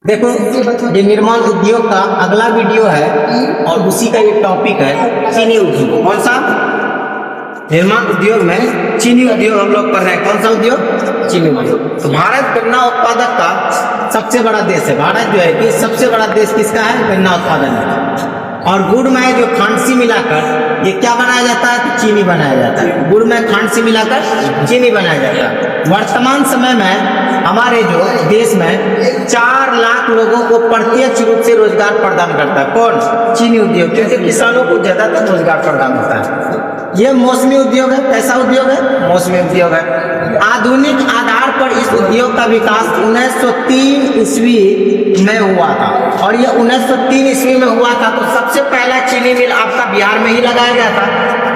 देखो, ये निर्माण उद्योग का अगला वीडियो है और उसी का ये टॉपिक है चीनी उद्योग। कौन सा? निर्माण उद्योग में चीनी उद्योग हम लोग कर रहे हैं। कौन सा उद्योग? चीनी उद्योग। तो भारत गन्ना उत्पादक का सबसे बड़ा देश है। भारत जो है कि सबसे बड़ा देश किसका है? गन्ना उत्पादन में। और गुड़ में जो खांडसी मिलाकर ये क्या बनाया जाता है? तो चीनी बनाया जाता है। गुड़ में खांडसी मिलाकर चीनी बनाया जाता है। वर्तमान समय में हमारे जो देश में 4 लाख लोगों को प्रत्यक्ष रूप से रोजगार प्रदान करता है। कौन? चीनी उद्योग, क्योंकि किसानों को ज्यादातर रोजगार प्रदान होता है। यह मौसमी उद्योग है। कैसा उद्योग है? मौसमी उद्योग है। आधुनिक आधार पर इस उद्योग का विकास 1903 ईस्वी में हुआ था। और यह 1903 ईस्वी में हुआ था तो सबसे पहला चीनी मिल आपका बिहार में ही लगाया गया था।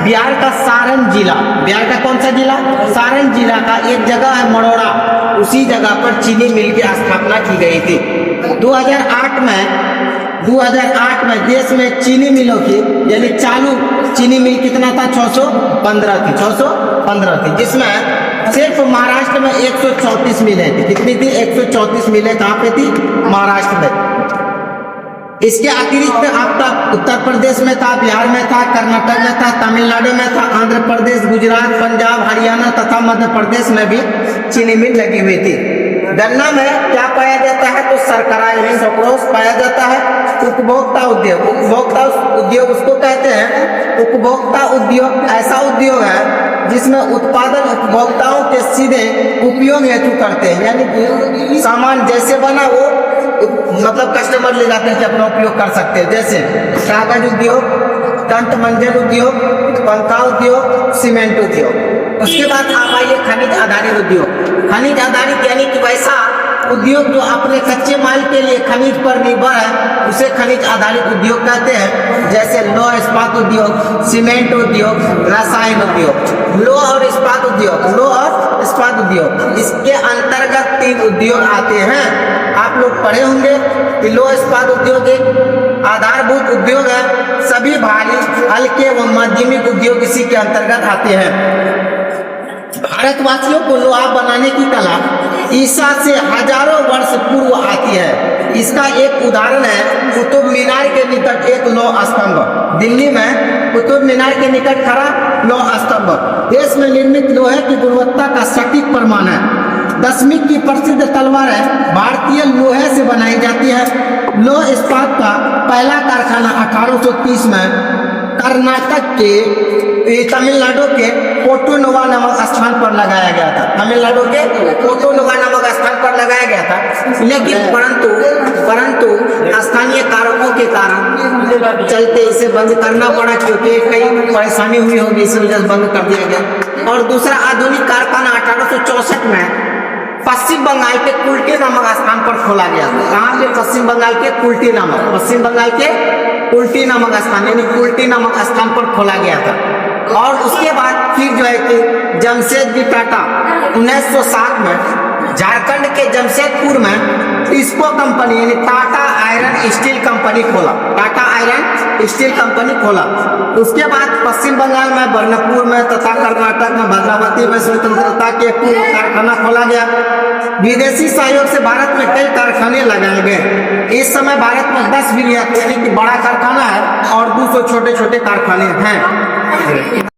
बिहार का सारण जिला, बिहार का कौन सा जिला? सारण जिला का एक जगह है मड़ौरा, उसी जगह पर चीनी मिल की स्थापना की गई थी। 2008 में देश में चीनी मिलों की यानी चालू चीनी मिल कितना था? 615 थी। 615 थी, जिसमें सिर्फ महाराष्ट्र में 134 मिलें थी। कितनी थी? 134 मिलें कहाँ पे थी? महाराष्ट्र में। इसके अतिरिक्त आपका उत्तर प्रदेश में था, बिहार में था, कर्नाटक में था, तमिलनाडु में था, आंध्र प्रदेश, गुजरात, पंजाब, हरियाणा तथा मध्य प्रदेश में भी चीनी मिल लगी हुई थी। गन्ना में क्या पाया जाता है? तो शर्करा यानी सुक्रोज पाया जाता है। उपभोक्ता उद्योग, उपभोक्ता उद्योग उसको कहते हैं। उपभोक्ता उद्योग ऐसा उद्योग है जिसमें उत्पादन उपभोक्ताओं के सीधे उपयोग हेतु करते हैं। यानी सामान जैसे बना वो मतलब कस्टमर ले जाते हैं कि अपना उपयोग कर सकते हैं। जैसे कागज उद्योग, तंत मंजन उद्योग, पंखा उद्योग, सीमेंट उद्योग। उसके बाद आप आइए खनिज आधारित उद्योग। खनिज आधारित यानी कि वैसा उद्योग जो अपने कच्चे माल के लिए खनिज पर निर्भर है, उसे खनिज आधारित उद्योग कहते हैं। जैसे लौह इस्पात उद्योग, सीमेंट उद्योग, रसायन उद्योग। लौह और इस्पात उद्योग, लौह और इस्पात उद्योग, इसके अंतर्गत 3 उद्योग आते हैं। आप लोग पढ़े होंगे कि लौह इस्पात उद्योग एक आधारभूत उद्योग है। सभी भारी, हल्के व माध्यमिक उद्योग इसी के अंतर्गत आते हैं। भारतवासियों को लोहा बनाने की कला ईसा से हजारों वर्ष पूर्व आती है। इसका एक उदाहरण है कुतुब मीनार के निकट एक लौह स्तंभ। दिल्ली में कुतुब मीनार के निकट खड़ा लौह स्तंभ देश में निर्मित लोहे की गुणवत्ता का सटीक प्रमाण है। दशमिक की प्रसिद्ध तलवार है भारतीय लोहे से बनाई जाती है। लौह इस्पात का पहला कारखाना 1830 में कर्नाटक के तमिलनाडु के पोटुनोवा नामक स्थान पर लगाया गया था। तमिलनाडु के पोटुनोवा नामक स्थान पर लगाया गया था। लेकिन परंतु स्थानीय कारकों के कारण चलते इसे बंद करना पड़ा, क्योंकि कई परेशानी हुई होगी, इस वजह से बंद कर दिया गया। और दूसरा आधुनिक कारखाना 1864 में पश्चिम बंगाल के कुल्टी नामक स्थान पर खोला गया था। कहाँ पे? पश्चिम बंगाल के कुल्टी नामक, पश्चिम बंगाल के कुल्टी नामक स्थान यानी कुल्टी नामक स्थान पर खोला गया था। और उसके बाद फिर जो है कि जमशेदजी टाटा 1960 में झारखंड के जमशेदपुर में टिस्को कंपनी यानी टाटा आयरन स्टील कंपनी खोला। टाटा आयरन स्टील कंपनी खोला। उसके बाद पश्चिम बंगाल में बर्नपुर में तथा कर्नाटक में भद्रावती में स्वतंत्रता के पूर्व कारखाना खोला गया। विदेशी सहयोग से भारत में कई कारखाने लगाए गए। इस समय भारत में 10 विलियन यानी कि बड़ा कारखाना है और 200 छोटे छोटे कारखाने हैं।